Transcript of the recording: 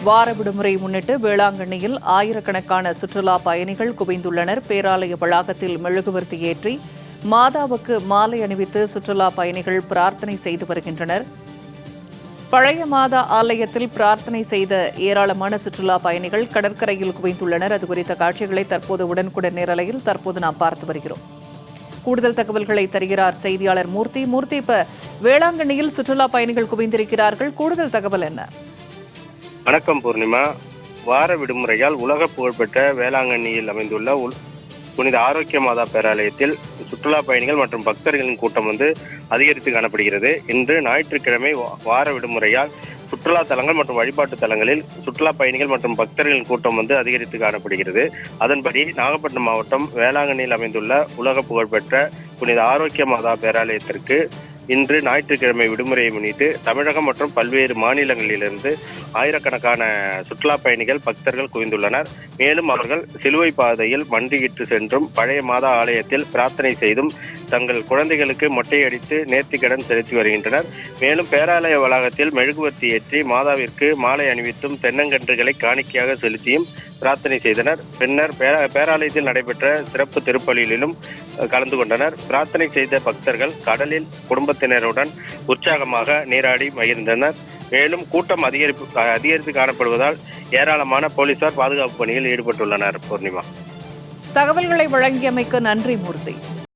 வார விடுமுறை முன்னிட்டு வேளாங்கண்ணியில் ஆயிரக்கணக்கான சுற்றுலா பயணிகள் குவிந்துள்ளனர். பேராலய வளாகத்தில் மெழுகுவர்த்தி ஏற்றி மாதாவுக்கு மாலை அணிவித்து சுற்றுலா பயணிகள் பிரார்த்தனை செய்து வருகின்றனர். பழைய மாதா ஆலயத்தில் பிரார்த்தனை செய்த ஏராளமான சுற்றுலா பயணிகள் கடற்கரையில் குவிந்துள்ளனர். அது குறித்த காட்சிகளை தற்போது உடனுக்குடன் நேரலையில் நாம் பார்த்து வருகிறோம். கூடுதல் தகவல்களை தருகிறார் செய்தியாளர் மூர்த்தி. இப்ப வேளாங்கண்ணியில் சுற்றுலா பயணிகள் குவிந்திருக்கிறார்கள். கூடுதல் தகவல் என்ன? வணக்கம் பூர்ணிமா. வார விடுமுறையால் உலக புகழ்பெற்ற வேளாங்கண்ணியில் அமைந்துள்ள புனித ஆரோக்கிய மாதா பேராலயத்தில் சுற்றுலா பயணிகள் மற்றும் பக்தர்களின் கூட்டம் அதிகரித்து காணப்படுகிறது. இன்று ஞாயிற்றுக்கிழமை வார விடுமுறையால் சுற்றுலா தலங்கள் மற்றும் வழிபாட்டு தலங்களில் சுற்றுலா பயணிகள் மற்றும் பக்தர்களின் கூட்டம் அதிகரித்து காணப்படுகிறது. அதன்படி நாகப்பட்டினம் மாவட்டம் வேளாங்கண்ணியில் அமைந்துள்ள உலக புகழ்பெற்ற புனித ஆரோக்கிய மாதா பேராலயத்திற்கு இன்று ஞாயிற்றுக்கிழமை விடுமுறையை முன்னிட்டு தமிழகம் மற்றும் பல்வேறு மாநிலங்களிலிருந்து ஆயிரக்கணக்கான சுற்றுலா பயணிகள் பக்தர்கள் குவிந்துள்ளனர். மேலும் அவர்கள் சிலுவை பாதையில் மண்டியிட்டு சென்றும் பழைய மாதா ஆலயத்தில் பிரார்த்தனை செய்தும் தங்கள் குழந்தைகளுக்கு மொட்டையடித்து நேர்த்திக்கடன் செலுத்தி வருகின்றனர். மேலும் பேராலய வளாகத்தில் மெழுகுவர்த்தி ஏற்றி மாதாவிற்கு மாலை அணிவித்தும் தென்னங்கன்றுகளை காணிக்கையாக செலுத்தியும் பிரார்த்தனை செய்தனர். பின்னர் பேராலயத்தில் நடைபெற்ற சிறப்பு திருப்பலியிலும் கலந்து கொண்டனர். பிரார்த்தனை செய்த பக்தர்கள் கடலில் குடும்பத்தினருடன் உற்சாகமாக நீராடி மகிழ்ந்தனர். மேலும் கூட்டம் அதிகரித்து காணப்படுவதால் ஏராளமான போலீசார் பாதுகாப்பு பணியில் ஈடுபட்டுள்ளனர். பூர்ணிமா, தகவல்களை வழங்கியமைக்கு நன்றி மூர்த்தி.